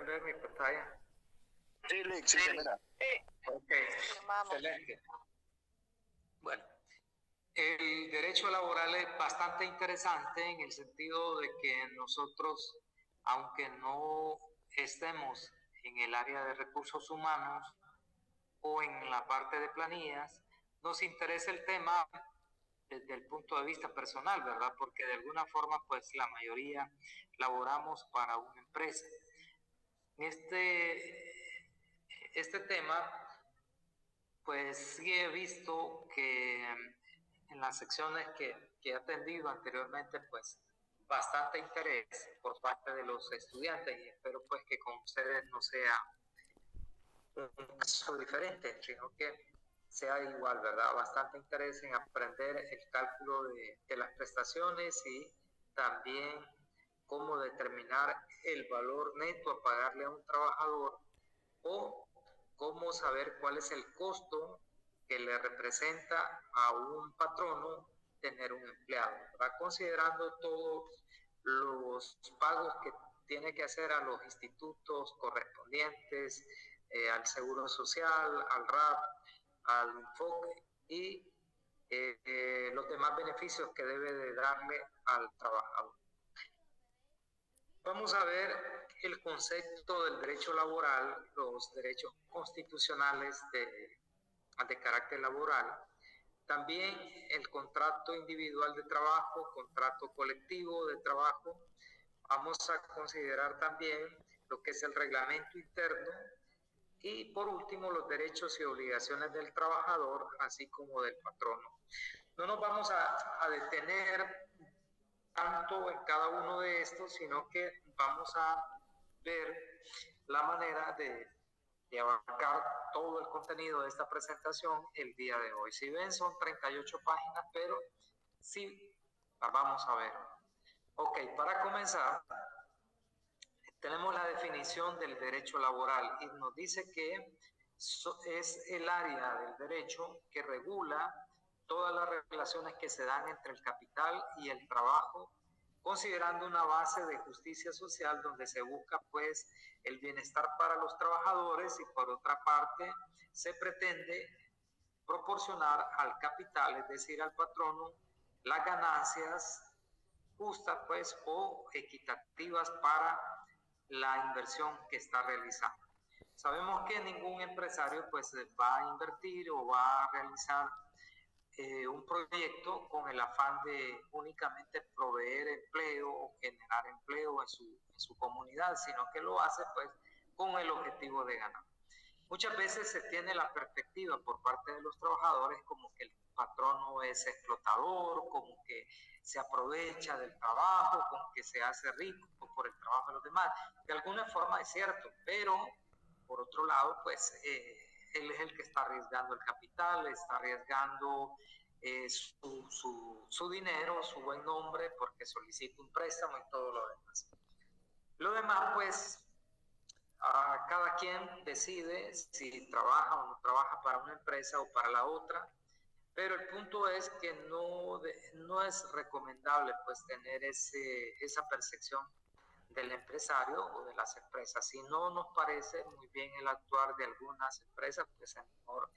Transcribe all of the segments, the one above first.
ver mi pantalla? Sí, Lick, sí, se mira. Ok, excelente. Bueno, el derecho laboral es bastante interesante en el sentido de que nosotros, aunque no estemos en el área de recursos humanos o en la parte de planillas, nos interesa el tema desde el punto de vista personal, ¿verdad? Porque de alguna forma, pues la mayoría laboramos para una empresa. Este tema, pues sí he visto que en las secciones que he atendido anteriormente, pues bastante interés por parte de los estudiantes y espero pues que con ustedes no sea un caso diferente, sino que sea igual, ¿verdad? Bastante interés en aprender el cálculo de las prestaciones y también cómo determinar el valor neto a pagarle a un trabajador o cómo saber cuál es el costo que le representa a un patrono tener un empleado, ¿verdad? Considerando todos los pagos que tiene que hacer a los institutos correspondientes, al Seguro Social, al RAP, al Infoque y los demás beneficios que debe de darle al trabajador. Vamos a ver el concepto del derecho laboral, los derechos constitucionales de carácter laboral, también el contrato individual de trabajo, contrato colectivo de trabajo. Vamos a considerar también lo que es el reglamento interno y por último los derechos y obligaciones del trabajador, así como del patrono. No nos vamos a detener tanto en cada uno de estos, sino que vamos a ver la manera de abarcar todo el contenido de esta presentación el día de hoy. Si ven, son 38 páginas, pero sí las vamos a ver. Ok, para comenzar, tenemos la definición del derecho laboral y nos dice que es el área del derecho que regula todas las relaciones que se dan entre el capital y el trabajo, considerando una base de justicia social donde se busca pues el bienestar para los trabajadores y por otra parte se pretende proporcionar al capital, es decir, al patrono, las ganancias justas pues o equitativas para la inversión que está realizando. Sabemos que ningún empresario pues va a invertir o va a realizar un proyecto con el afán de únicamente proveer empleo o generar empleo en su comunidad, sino que lo hace pues con el objetivo de ganar. Muchas veces se tiene la perspectiva por parte de los trabajadores como que el patrono es explotador, como que se aprovecha del trabajo, como que se hace rico por el trabajo de los demás. De alguna forma es cierto, pero por otro lado, pues él es el que está arriesgando el capital, está arriesgando su dinero, su buen nombre, porque solicita un préstamo y todo lo demás. Lo demás, pues, cada quien decide si trabaja o no trabaja para una empresa o para la otra, pero el punto es que no es recomendable pues tener esa percepción del empresario o de las empresas. Si no nos parece muy bien el actuar de algunas empresas, pues es mejor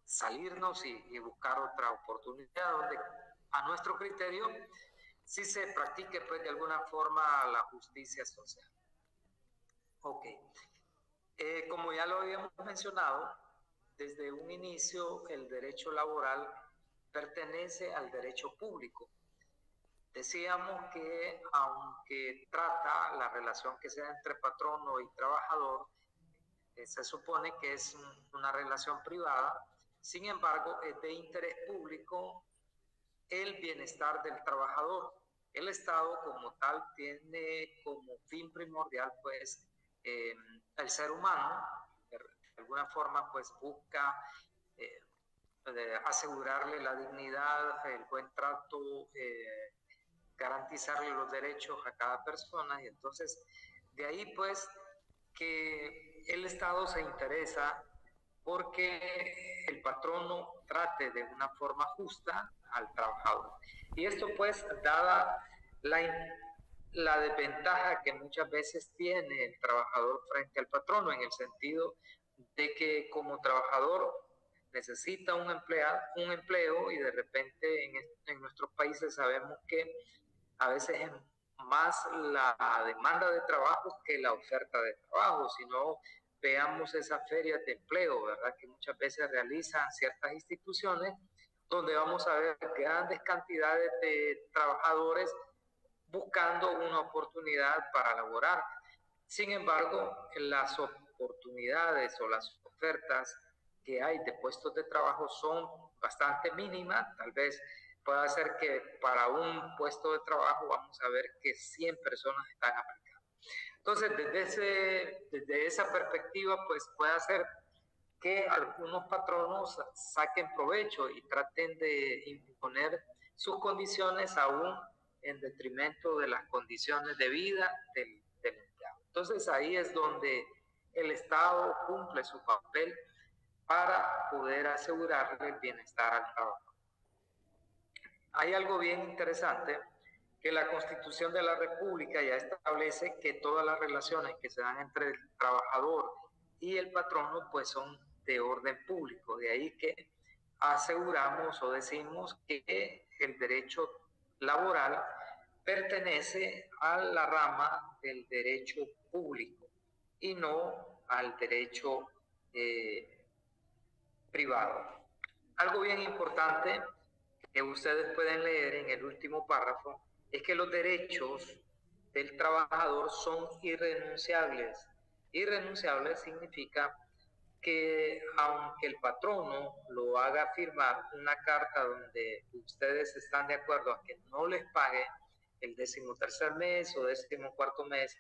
salirnos y buscar otra oportunidad donde a nuestro criterio sí se practique pues de alguna forma la justicia social. Ok. Como ya lo habíamos mencionado, desde un inicio el derecho laboral pertenece al derecho público. Decíamos que aunque trata la relación que sea entre patrono y trabajador, se supone que es una relación privada, sin embargo es de interés público el bienestar del trabajador. El Estado como tal tiene como fin primordial pues el ser humano, de alguna forma pues busca asegurarle la dignidad, el buen trato, garantizarle los derechos a cada persona y entonces de ahí pues que el Estado se interesa porque el patrono trate de una forma justa al trabajador. Y esto pues dada la desventaja que muchas veces tiene el trabajador frente al patrono, en el sentido de que como trabajador necesita un empleo y de repente en nuestros países sabemos que a veces es más la demanda de trabajo que la oferta de trabajo, sino veamos esas ferias de empleo, ¿verdad? Que muchas veces realizan ciertas instituciones donde vamos a ver grandes cantidades de trabajadores buscando una oportunidad para laborar. Sin embargo, las oportunidades o las ofertas que hay de puestos de trabajo son bastante mínimas. Tal vez pueda ser que para un puesto de trabajo vamos a ver que 100 personas están aplicando. Entonces, desde esa perspectiva, pues puede ser que algunos patronos saquen provecho y traten de imponer sus condiciones aún en detrimento de las condiciones de vida del empleado. Entonces ahí es donde el Estado cumple su papel para poder asegurarle el bienestar al trabajador. Hay algo bien interesante, que la Constitución de la República ya establece que todas las relaciones que se dan entre el trabajador y el patrono pues son de orden público. De ahí que aseguramos o decimos que el derecho laboral pertenece a la rama del derecho público y no al derecho privado. Algo bien importante que ustedes pueden leer en el último párrafo es que los derechos del trabajador son irrenunciables. Irrenunciable significa que aunque el patrono lo haga firmar una carta donde ustedes están de acuerdo a que no les pague el 13º mes o 14º mes,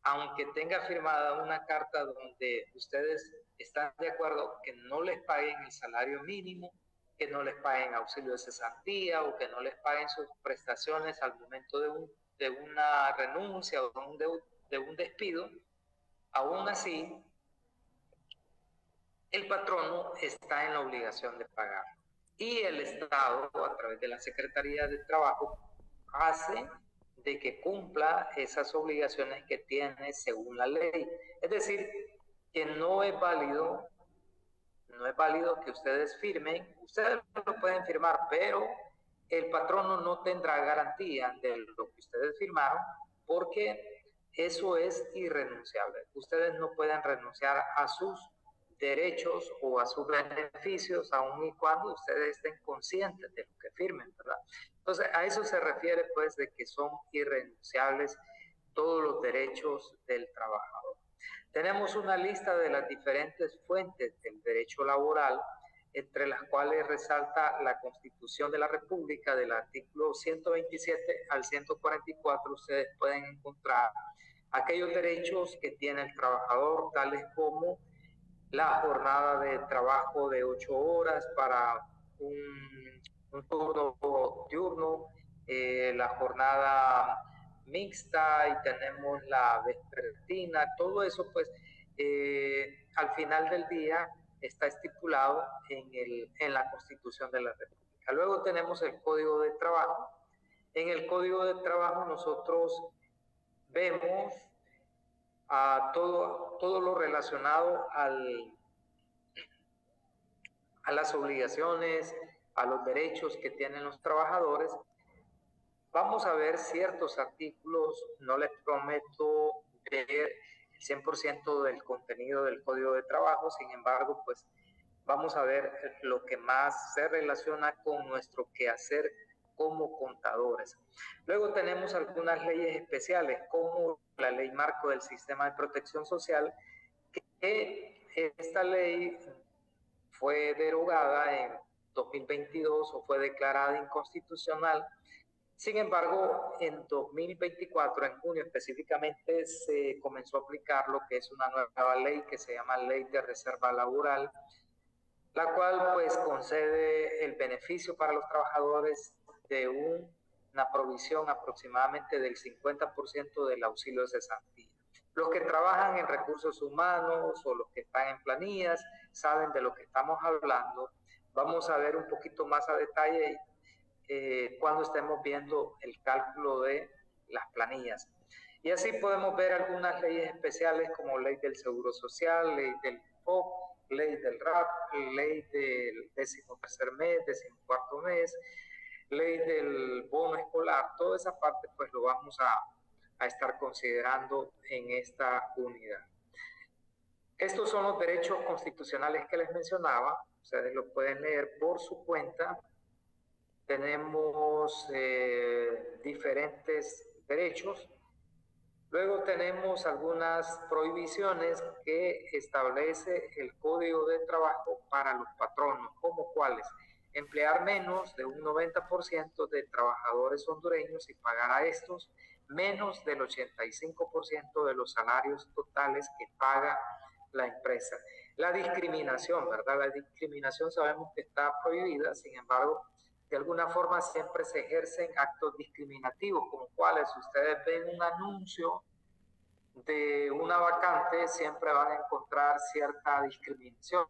aunque tenga firmada una carta donde ustedes están de acuerdo que no les paguen el salario mínimo, que no les paguen auxilio de cesantía o que no les paguen sus prestaciones al momento de una renuncia o de un despido, aún así el patrono está en la obligación de pagar. Y el Estado, a través de la Secretaría de Trabajo, hace de que cumpla esas obligaciones que tiene según la ley. Es decir, que no es válido que ustedes firmen, ustedes lo pueden firmar, pero el patrono no tendrá garantía de lo que ustedes firmaron, porque eso es irrenunciable. Ustedes no pueden renunciar a sus derechos o a sus beneficios, aun y cuando ustedes estén conscientes de lo que firmen, ¿verdad? Entonces, a eso se refiere, pues, de que son irrenunciables todos los derechos del trabajador. Tenemos una lista de las diferentes fuentes del derecho laboral, entre las cuales resalta la Constitución de la República, del artículo 127 al 144, ustedes pueden encontrar aquellos derechos que tiene el trabajador, tales como la jornada de trabajo de 8 horas para un turno diurno, la jornada mixta y tenemos la vespertina, todo eso pues al final del día está estipulado en la Constitución de la República. Luego tenemos el Código de Trabajo. En el Código de Trabajo nosotros vemos a todo lo relacionado a las obligaciones, a los derechos que tienen los trabajadores. Vamos a ver ciertos artículos, no les prometo ver el 100% del contenido del Código de Trabajo, sin embargo, pues vamos a ver lo que más se relaciona con nuestro quehacer como contadores. Luego tenemos algunas leyes especiales, como la Ley Marco del Sistema de Protección Social, que esta ley fue derogada en 2022 o fue declarada inconstitucional. Sin embargo, en 2024, en junio específicamente, se comenzó a aplicar lo que es una nueva ley que se llama Ley de Reserva Laboral, la cual pues concede el beneficio para los trabajadores de una provisión aproximadamente del 50% del auxilio de cesantía. Los que trabajan en recursos humanos o los que están en planillas saben de lo que estamos hablando. Vamos a ver un poquito más a detalle cuando estemos viendo el cálculo de las planillas. Y así podemos ver algunas leyes especiales como ley del Seguro Social, ley del FOC, ley del RAP, ley del 13º mes, 14º mes, ley del bono escolar. Toda esa parte pues lo vamos a estar considerando en esta unidad. Estos son los derechos constitucionales que les mencionaba. Ustedes lo pueden leer por su cuenta. Tenemos diferentes derechos. Luego tenemos algunas prohibiciones que establece el Código de Trabajo para los patronos, como cuáles: emplear menos de un 90% de trabajadores hondureños y pagar a estos menos del 85% de los salarios totales que paga la empresa. La discriminación, ¿verdad? La discriminación sabemos que está prohibida, sin embargo, de alguna forma siempre se ejercen actos discriminativos, como cuáles: si ustedes ven un anuncio de una vacante, siempre van a encontrar cierta discriminación.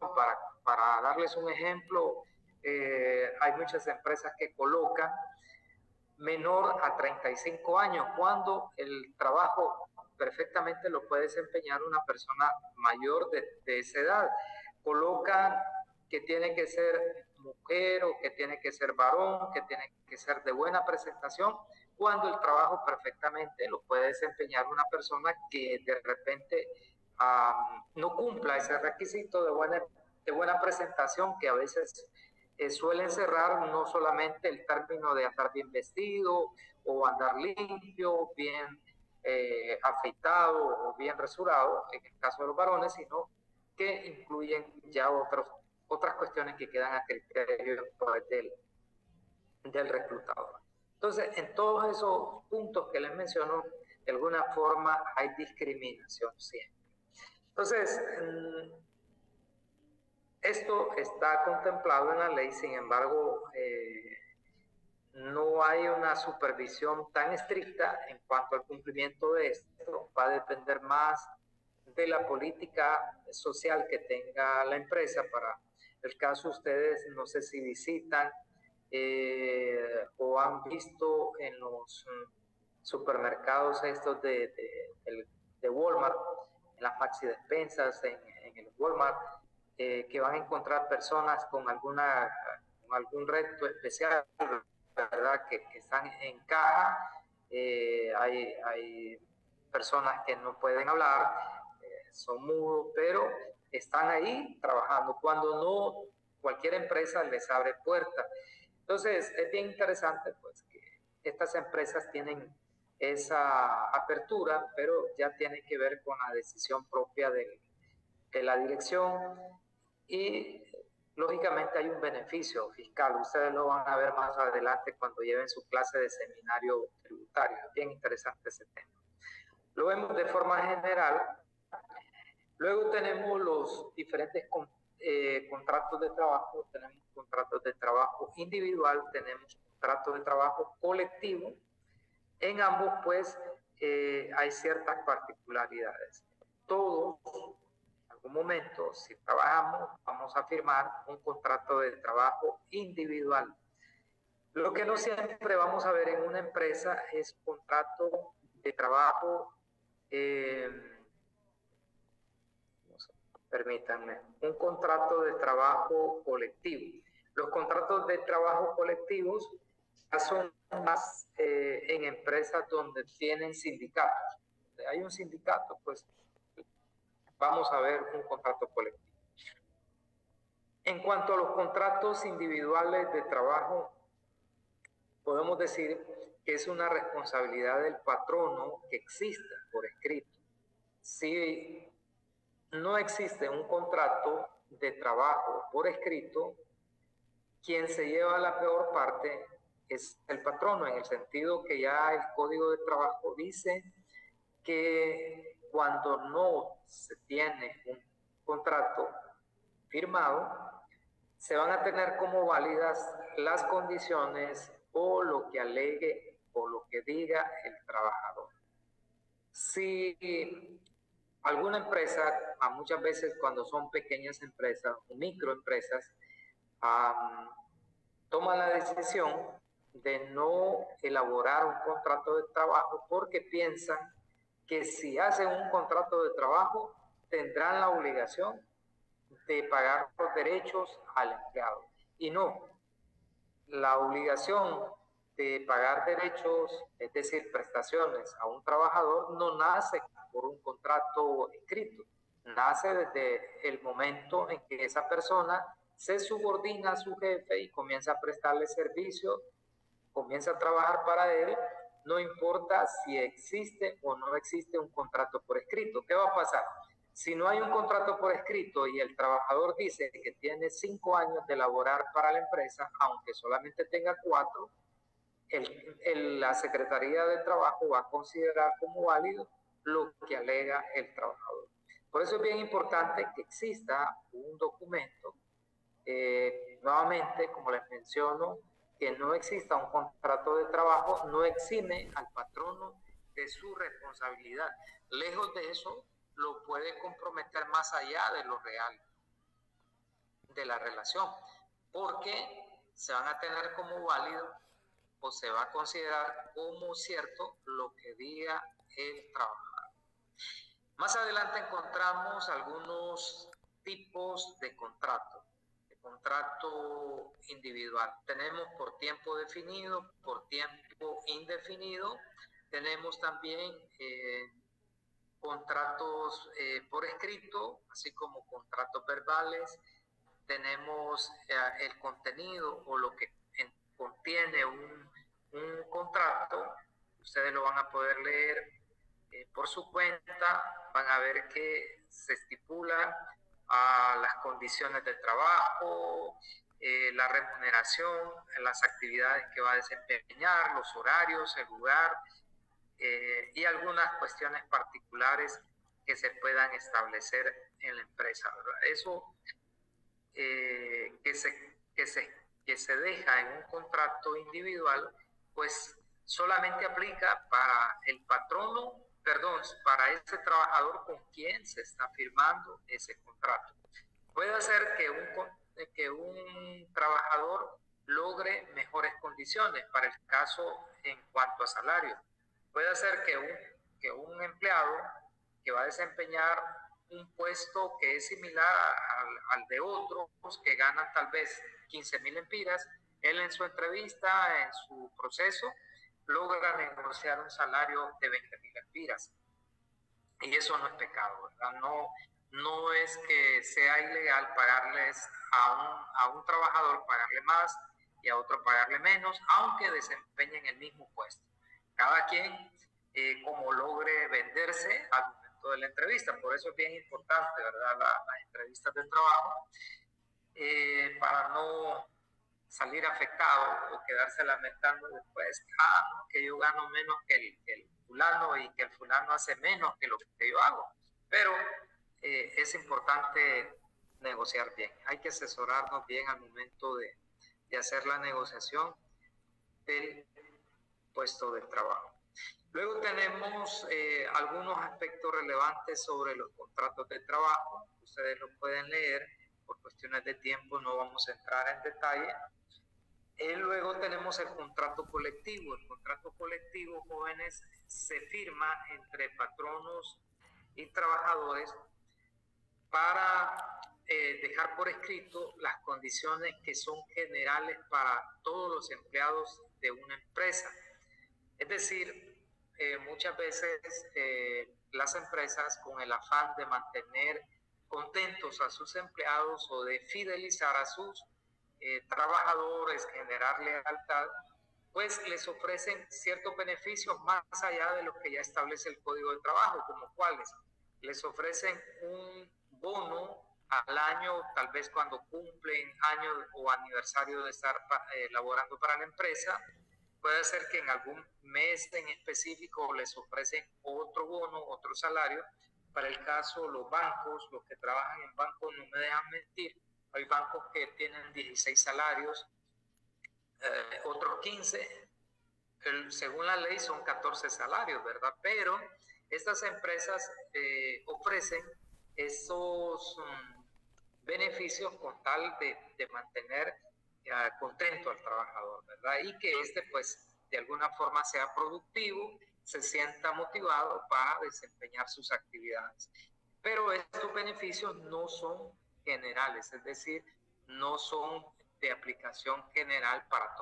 Para darles un ejemplo, hay muchas empresas que colocan menor a 35 años, cuando el trabajo perfectamente lo puede desempeñar una persona mayor de esa edad. Colocan que tiene que ser mujer o que tiene que ser varón, que tiene que ser de buena presentación, cuando el trabajo perfectamente lo puede desempeñar una persona que de repente no cumpla ese requisito de buena presentación, que a veces suele encerrar no solamente el término de andar bien vestido o andar limpio, bien afeitado o bien rasurado, en el caso de los varones, sino que incluyen ya otras cuestiones que quedan a criterio del reclutador. Entonces, en todos esos puntos que les menciono, de alguna forma hay discriminación siempre. Entonces, esto está contemplado en la ley, sin embargo, no hay una supervisión tan estricta en cuanto al cumplimiento de esto. Va a depender más de la política social que tenga la empresa. Para el caso, ustedes no sé si visitan o han visto en los supermercados estos de Walmart, en las maxi despensas, en el Walmart, que van a encontrar personas con algún reto especial, ¿verdad? Que están en caja. Hay personas que no pueden hablar, son mudos, pero están ahí trabajando, cuando no cualquier empresa les abre puertas. Entonces es bien interesante pues que estas empresas tienen esa apertura, pero ya tiene que ver con la decisión propia de la dirección, y lógicamente hay un beneficio fiscal. Ustedes lo van a ver más adelante cuando lleven su clase de seminario tributario. Es bien interesante ese tema. Lo vemos de forma general. Luego tenemos los diferentes contratos de trabajo. Tenemos contratos de trabajo individual, tenemos contratos de trabajo colectivo. En ambos pues hay ciertas particularidades. Todos, en algún momento, si trabajamos, vamos a firmar un contrato de trabajo individual. Lo que no siempre vamos a ver en una empresa es contrato de trabajo, permítanme, un contrato de trabajo colectivo. Los contratos de trabajo colectivos son más en empresas donde tienen sindicatos. Hay un sindicato, pues vamos a ver un contrato colectivo. En cuanto a los contratos individuales de trabajo, podemos decir que es una responsabilidad del patrono que exista por escrito. Si no existe un contrato de trabajo por escrito, quien se lleva la peor parte es el patrono, en el sentido que ya el Código de Trabajo dice que cuando no se tiene un contrato firmado, se van a tener como válidas las condiciones o lo que alegue o lo que diga el trabajador. Si alguna empresa, muchas veces cuando son pequeñas empresas o microempresas, toman la decisión de no elaborar un contrato de trabajo porque piensan que si hacen un contrato de trabajo tendrán la obligación de pagar los derechos al empleado. Y no, la obligación de pagar derechos, es decir, prestaciones a un trabajador, no nace por un contrato escrito, nace desde el momento en que esa persona se subordina a su jefe y comienza a prestarle servicio, comienza a trabajar para él, no importa si existe o no existe un contrato por escrito. ¿Qué va a pasar? Si no hay un contrato por escrito y el trabajador dice que tiene 5 años de laborar para la empresa, aunque solamente tenga 4, la Secretaría de Trabajo va a considerar como válido lo que alega el trabajador. Por eso es bien importante que exista un documento, nuevamente, como les menciono, que no exista un contrato de trabajo no exime al patrono de su responsabilidad. Lejos de eso, lo puede comprometer más allá de lo real de la relación, porque se van a tener como válido o se va a considerar como cierto lo que diga el trabajador. Más adelante encontramos algunos tipos de contrato. Contrato individual. Tenemos por tiempo definido, por tiempo indefinido. Tenemos también contratos por escrito, así como contratos verbales. Tenemos el contenido o lo que contiene un contrato. Ustedes lo van a poder leer por su cuenta. Van a ver que se estipula a las condiciones de trabajo, la remuneración, las actividades que va a desempeñar, los horarios, el lugar y algunas cuestiones particulares que se puedan establecer en la empresa, ¿verdad? Eso que se deja en un contrato individual, pues solamente aplica para el patrono, perdón, para ese trabajador con quien se está firmando ese contrato. Puede ser que un trabajador logre mejores condiciones para el caso en cuanto a salario. Puede ser que un empleado que va a desempeñar un puesto que es similar al de otros que ganan tal vez 15,000 empiras, él en su entrevista, en su proceso, logra negociar un salario de 20,000 empiras. Y eso no es pecado, ¿verdad? No es que sea ilegal pagarles a un trabajador, pagarle más y a otro pagarle menos, aunque desempeñen el mismo puesto. Cada quien como logre venderse al momento de la entrevista. Por eso es bien importante, ¿verdad? Las entrevistas de trabajo, para no salir afectado o quedarse lamentando después que yo gano menos que el fulano y que el fulano hace menos que lo que yo hago. Pero es importante negociar bien. Hay que asesorarnos bien al momento de hacer la negociación del puesto de trabajo. Luego tenemos algunos aspectos relevantes sobre los contratos de trabajo. Ustedes lo pueden leer. Por cuestiones de tiempo no vamos a entrar en detalle. Luego tenemos el contrato colectivo. El contrato colectivo, jóvenes, se firma entre patronos y trabajadores para dejar por escrito las condiciones que son generales para todos los empleados de una empresa. Es decir, muchas veces las empresas, con el afán de mantener contentos a sus empleados o de fidelizar a sus trabajadores, generar lealtad, pues les ofrecen ciertos beneficios más allá de lo que ya establece el Código de Trabajo, como cuáles. Les ofrecen un bono al año, tal vez cuando cumplen año o aniversario de estar laborando para la empresa. Puede ser que en algún mes en específico les ofrecen otro bono, otro salario. Para el caso, los bancos, los que trabajan en bancos no me dejan mentir, hay bancos que tienen 16 salarios, otros 15, según la ley son 14 salarios, ¿verdad? Pero estas empresas ofrecen esos beneficios con tal de mantener contento al trabajador, ¿verdad? Y que pues, de alguna forma sea productivo, se sienta motivado para desempeñar sus actividades. Pero estos beneficios no son generales, es decir, no son de aplicación general para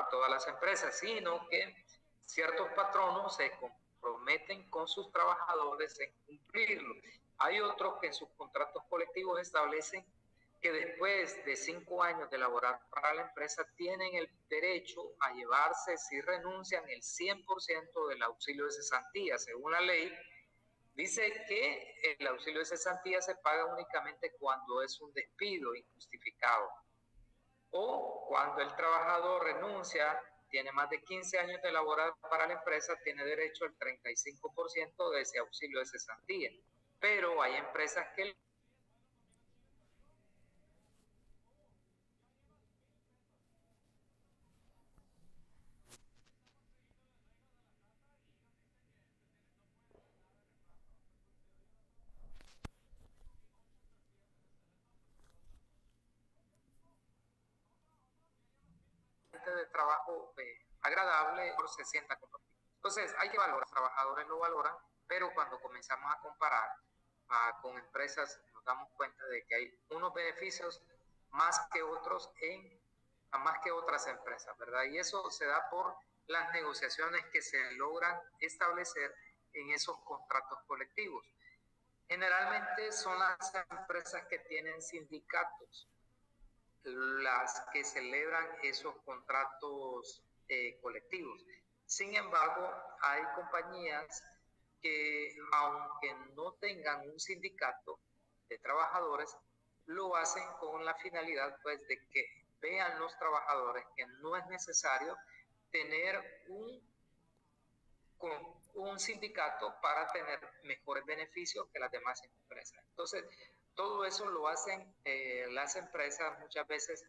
todas las empresas, sino que ciertos patronos se comprometen con sus trabajadores en cumplirlo. Hay otros que en sus contratos colectivos establecen que después de 5 años de laborar para la empresa tienen el derecho a llevarse, si renuncian, el 100% del auxilio de cesantía. Según la ley, dice que el auxilio de cesantía se paga únicamente cuando es un despido injustificado o cuando el trabajador renuncia, tiene más de 15 años de laborar para la empresa, tiene derecho al 35% de ese auxilio de cesantía. Pero hay empresas que de trabajo agradable se sienta compartido. Entonces hay que valorar, los trabajadores lo valoran, pero cuando comenzamos a comparar con empresas nos damos cuenta de que hay unos beneficios más que otros más que otras empresas, ¿verdad? Y eso se da por las negociaciones que se logran establecer en esos contratos colectivos. Generalmente son las empresas que tienen sindicatos las que celebran esos contratos colectivos. Sin embargo, hay compañías que, aunque no tengan un sindicato de trabajadores, lo hacen con la finalidad pues de que vean los trabajadores que no es necesario tener un sindicato para tener mejores beneficios que las demás empresas. Entonces, todo eso lo hacen las empresas muchas veces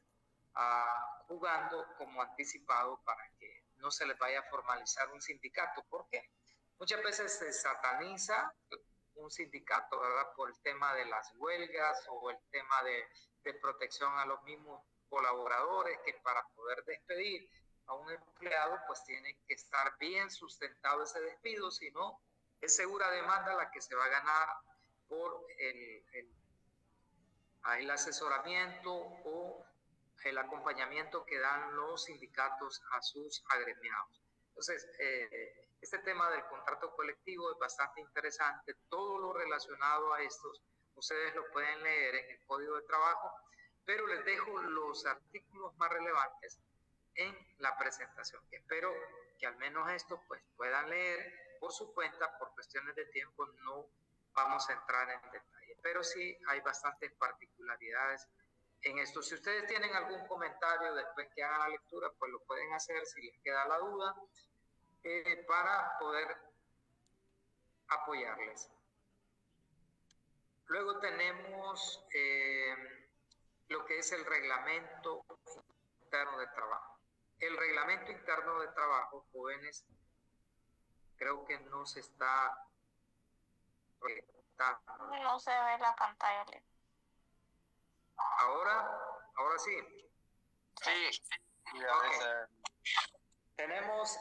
jugando como anticipado para que no se les vaya a formalizar un sindicato. ¿Por qué? Muchas veces se sataniza un sindicato, ¿verdad? Por el tema de las huelgas o el tema de protección a los mismos colaboradores, que para poder despedir a un empleado pues tiene que estar bien sustentado ese despido, si no es segura demanda la que se va a ganar por el asesoramiento o el acompañamiento que dan los sindicatos a sus agremiados. Entonces, este tema del contrato colectivo es bastante interesante. Todo lo relacionado a estos, ustedes lo pueden leer en el Código de Trabajo, pero les dejo los artículos más relevantes en la presentación. Espero que al menos esto pues puedan leer por su cuenta. Por cuestiones de tiempo no vamos a entrar en detalle, pero sí hay bastantes particularidades en esto. Si ustedes tienen algún comentario después que hagan la lectura, pues lo pueden hacer si les queda la duda, para poder apoyarles. Luego tenemos lo que es el reglamento interno de trabajo. El reglamento interno de trabajo, jóvenes, creo que no se está proyectando. No se ve la pantalla. Ahora sí. Sí. Okay. Tenemos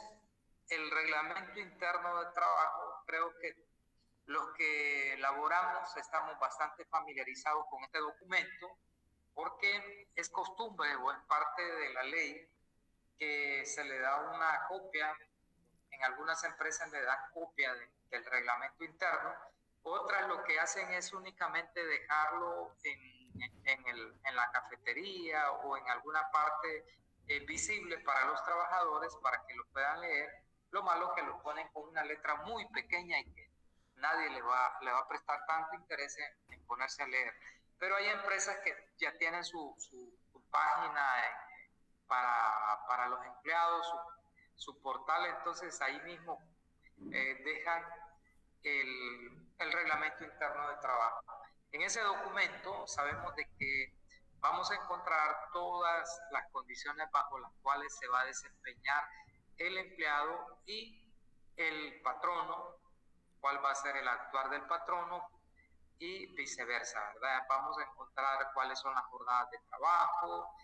el reglamento interno de trabajo. Creo que los que elaboramos estamos bastante familiarizados con este documento, porque es costumbre o es parte de la ley que se le da una copia. En algunas empresas le dan copia del reglamento interno. Otras lo que hacen es únicamente dejarlo en la cafetería o en alguna parte visible para los trabajadores para que lo puedan leer. Lo malo es que lo ponen con una letra muy pequeña y que nadie le va a prestar tanto interés en ponerse a leer. Pero hay empresas que ya tienen su página para los empleados, su portal, entonces ahí mismo dejan el reglamento interno de trabajo. En ese documento sabemos de que vamos a encontrar todas las condiciones bajo las cuales se va a desempeñar el empleado y el patrono, cuál va a ser el actuar del patrono y viceversa, ¿verdad? Vamos a encontrar cuáles son las jornadas de trabajo,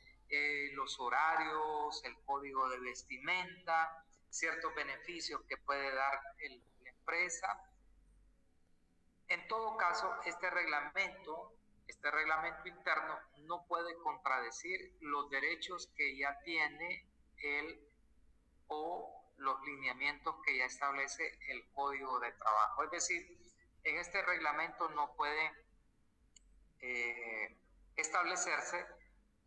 los horarios, el código de vestimenta, ciertos beneficios que puede dar la empresa. En todo caso, este reglamento interno no puede contradecir los derechos que ya tiene él o los lineamientos que ya establece el Código de Trabajo. Es decir, en este reglamento no puede establecerse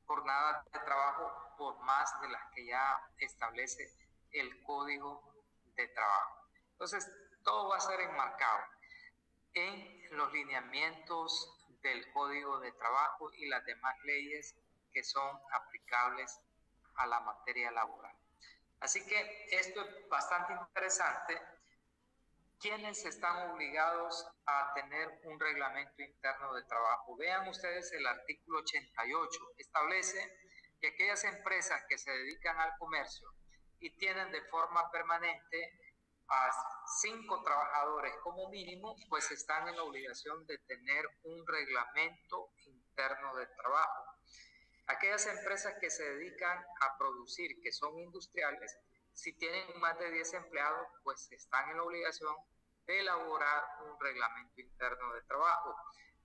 jornadas de trabajo por más de las que ya establece el Código de Trabajo. Entonces, todo va a ser enmarcado en los lineamientos del Código de Trabajo y las demás leyes que son aplicables a la materia laboral. Así que esto es bastante interesante. ¿Quiénes están obligados a tener un reglamento interno de trabajo? Vean ustedes el artículo 88. Establece que aquellas empresas que se dedican al comercio y tienen de forma permanente a 5 trabajadores como mínimo, pues están en la obligación de tener un reglamento interno de trabajo. Aquellas empresas que se dedican a producir, que son industriales, si tienen más de 10 empleados, pues están en la obligación de elaborar un reglamento interno de trabajo.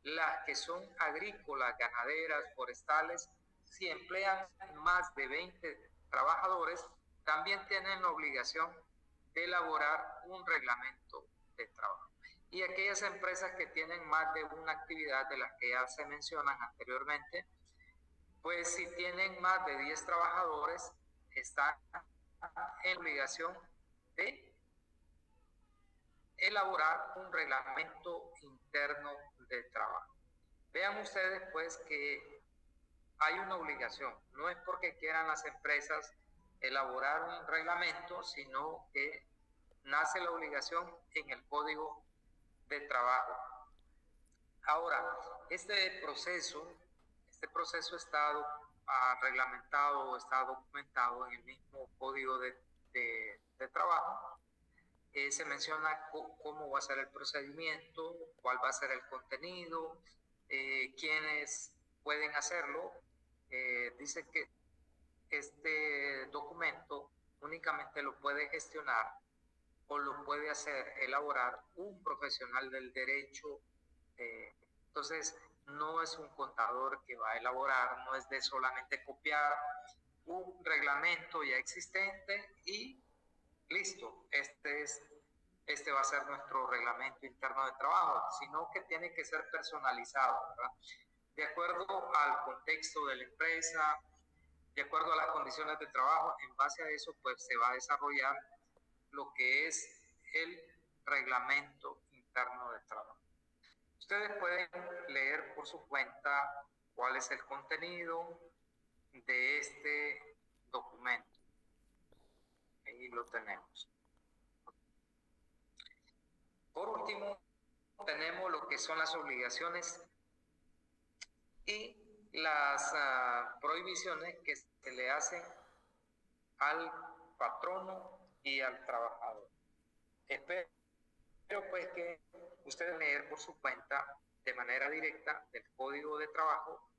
Las que son agrícolas, ganaderas, forestales, si emplean más de 20 trabajadores, también tienen la obligación de elaborar un reglamento de trabajo. Y aquellas empresas que tienen más de una actividad de las que ya se mencionan anteriormente, pues si tienen más de 10 trabajadores, están en obligación de elaborar un reglamento interno de trabajo. Vean ustedes pues que hay una obligación, no es porque quieran las empresas elaborar un reglamento, sino que nace la obligación en el Código de Trabajo. Ahora, este proceso está reglamentado, está documentado en el mismo Código de Trabajo. Se menciona cómo va a ser el procedimiento, cuál va a ser el contenido, quiénes pueden hacerlo. Dice que este documento únicamente lo puede gestionar o lo puede elaborar un profesional del derecho. Entonces, no es un contador que va a elaborar, no es de solamente copiar un reglamento ya existente y listo, este va a ser nuestro reglamento interno de trabajo, sino que tiene que ser personalizado, ¿verdad? De acuerdo al contexto de la empresa, de acuerdo a las condiciones de trabajo, en base a eso pues se va a desarrollar lo que es el reglamento interno de trabajo. Ustedes pueden leer por su cuenta cuál es el contenido de este documento. Ahí lo tenemos. Por último, tenemos lo que son las obligaciones y las prohibiciones que se le hacen al patrono y al trabajador. Espero pues que ustedes leer por su cuenta de manera directa del Código de Trabajo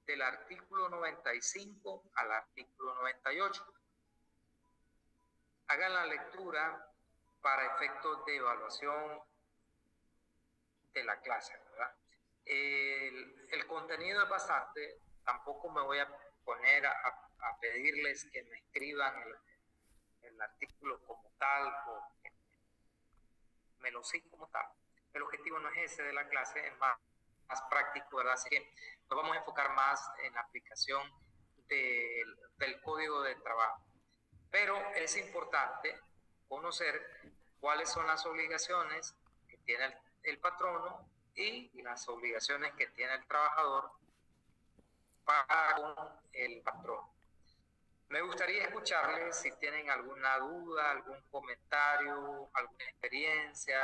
del artículo 95 al artículo 98. Hagan la lectura para efectos de evaluación de la clase, ¿verdad? El contenido es bastante, tampoco me voy a poner a pedirles que me escriban el artículo como tal o que me lo sigan como tal. El objetivo no es ese de la clase, es más práctico, ¿verdad? Así que nos vamos a enfocar más en la aplicación del Código de Trabajo. Pero es importante conocer cuáles son las obligaciones que tiene el patrono y las obligaciones que tiene el trabajador para con el patrón. Me gustaría escucharles si tienen alguna duda, algún comentario, alguna experiencia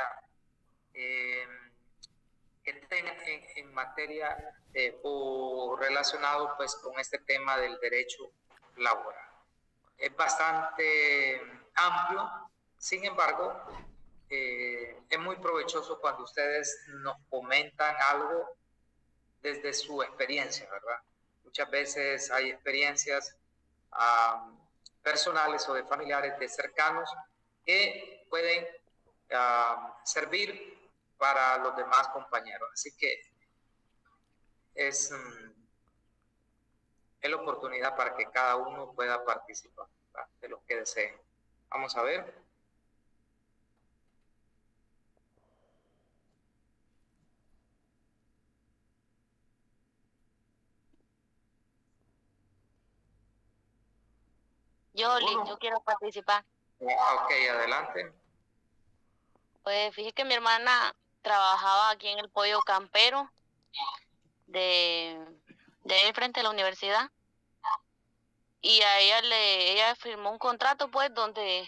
que tengan en materia o relacionado pues con este tema del derecho laboral. Es bastante amplio, sin embargo, es muy provechoso cuando ustedes nos comentan algo desde su experiencia, ¿verdad? muchas veces hay experiencias personales o de familiares, de cercanos, que pueden servir para los demás compañeros. Así que es la oportunidad para que cada uno pueda participar, ¿verdad?, de los que deseen. Vamos a ver. Yo quiero participar. Ok, adelante. Pues fíjese que mi hermana trabajaba aquí en el pollo campero de ahí frente a la universidad, y a ella firmó un contrato pues donde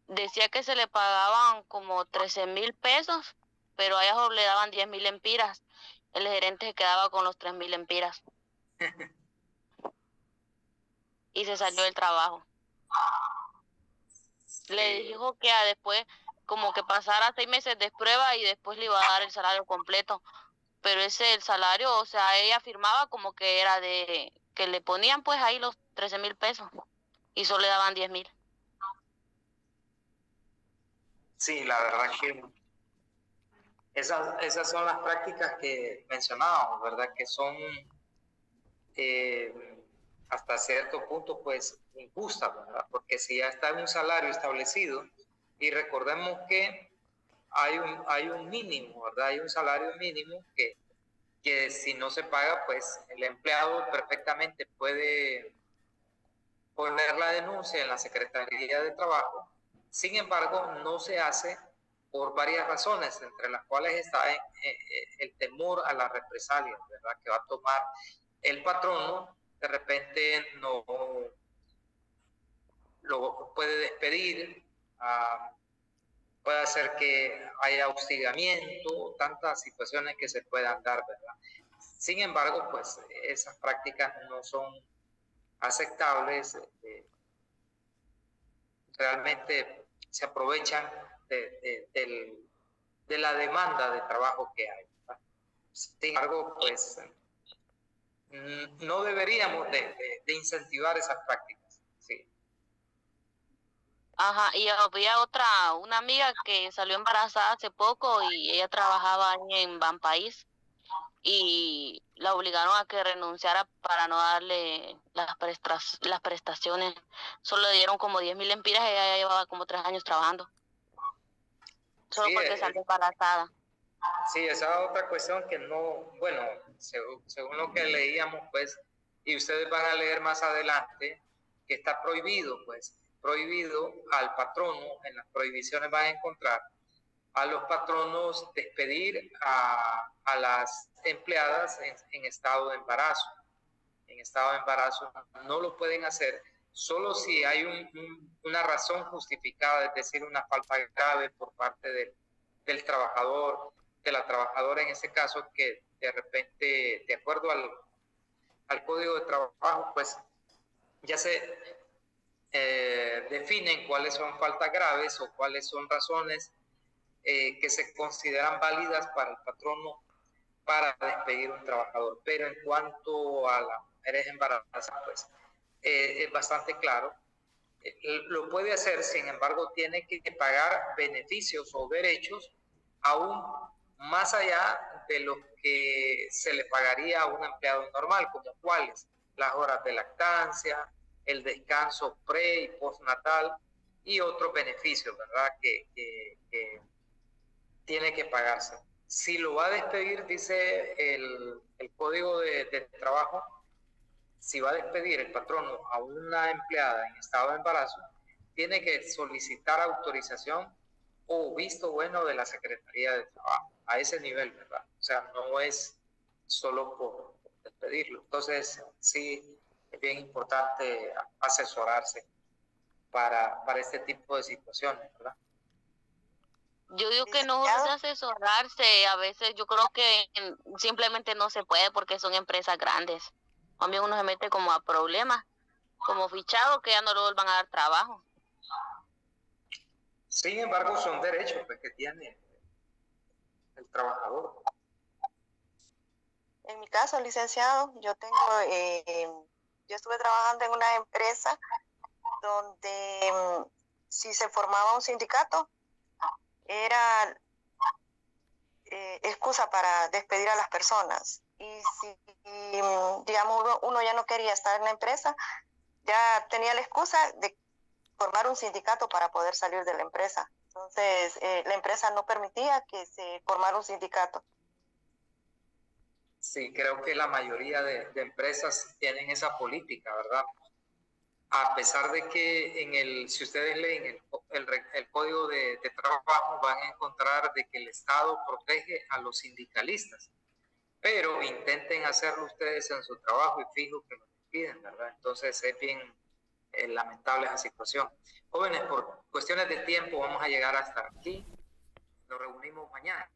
decía que se le pagaban como 13,000 pesos, pero a ella solo le daban 10,000 empiras. El gerente se quedaba con los 3,000 empiras y se salió del trabajo. Le dijo que después como que pasara 6 meses de prueba y después le iba a dar el salario completo, pero el salario, o sea, ella firmaba como que era de que le ponían pues ahí los 13,000 pesos y solo le daban 10,000. Sí, la verdad que esas son las prácticas que mencionábamos, ¿verdad? Que son hasta cierto punto pues injustas, ¿verdad? Porque si ya está en un salario establecido, y recordemos que hay un mínimo, ¿verdad? Hay un salario mínimo que si no se paga, pues el empleado perfectamente puede poner la denuncia en la Secretaría de Trabajo. Sin embargo, no se hace por varias razones, entre las cuales está el temor a la represalia, ¿verdad?, que va a tomar el patrono. De repente no lo puede despedir, puede hacer que haya hostigamiento, tantas situaciones que se puedan dar, ¿verdad? Sin embargo, pues esas prácticas no son aceptables, realmente se aprovechan de la demanda de trabajo que hay, ¿verdad? Sin embargo, pues no deberíamos de incentivar esas prácticas. Sí. Ajá, y había una amiga que salió embarazada hace poco y ella trabajaba ahí en Banpaís y la obligaron a que renunciara para no darle las prestaciones. Solo le dieron como 10,000 empiras y ella ya llevaba como 3 años trabajando. Solo Sí, porque salió embarazada. Sí, esa es otra cuestión que no, bueno, según lo que leíamos, pues, y ustedes van a leer más adelante, que está prohibido, pues, prohibido al patrono, en las prohibiciones van a encontrar a los patronos despedir a las empleadas en estado de embarazo. En estado de embarazo no lo pueden hacer solo si hay una razón justificada, es decir, una falta grave por parte del trabajador, de la trabajadora en ese caso, que de repente, de acuerdo al Código de Trabajo, pues ya se definen cuáles son faltas graves o cuáles son razones que se consideran válidas para el patrono para despedir a un trabajador. Pero en cuanto a las mujeres embarazadas, pues es bastante claro. Lo puede hacer, sin embargo, tiene que pagar beneficios o derechos aún más allá de lo que se le pagaría a un empleado normal, como cuáles: las horas de lactancia, el descanso pre y postnatal y otros beneficios, ¿verdad?, que tiene que pagarse. Si lo va a despedir, dice el Código de Trabajo, si va a despedir el patrono a una empleada en estado de embarazo, tiene que solicitar autorización o visto bueno de la Secretaría de Trabajo, a ese nivel, ¿verdad? O sea, no es solo por despedirlo. Entonces, sí, es bien importante asesorarse para este tipo de situaciones, ¿verdad? Yo digo que no es de asesorarse, a veces yo creo que simplemente no se puede porque son empresas grandes. También uno se mete como a problemas, como fichado, que ya no le vuelvan a dar trabajo. Sin embargo, son derechos pues, que tiene el trabajador. En mi caso, licenciado, yo estuve trabajando en una empresa donde si se formaba un sindicato, era excusa para despedir a las personas. Y si, digamos, uno ya no quería estar en la empresa, ya tenía la excusa de formar un sindicato para poder salir de la empresa. Entonces, la empresa no permitía que se formara un sindicato. Sí, creo que la mayoría de empresas tienen esa política, ¿verdad? A pesar de que si ustedes leen el Código de Trabajo, van a encontrar de que el Estado protege a los sindicalistas, pero intenten hacerlo ustedes en su trabajo y fijo que lo piden, ¿verdad? Entonces es bien lamentable esa situación. Jóvenes, por cuestiones de tiempo vamos a llegar hasta aquí. Nos reunimos mañana.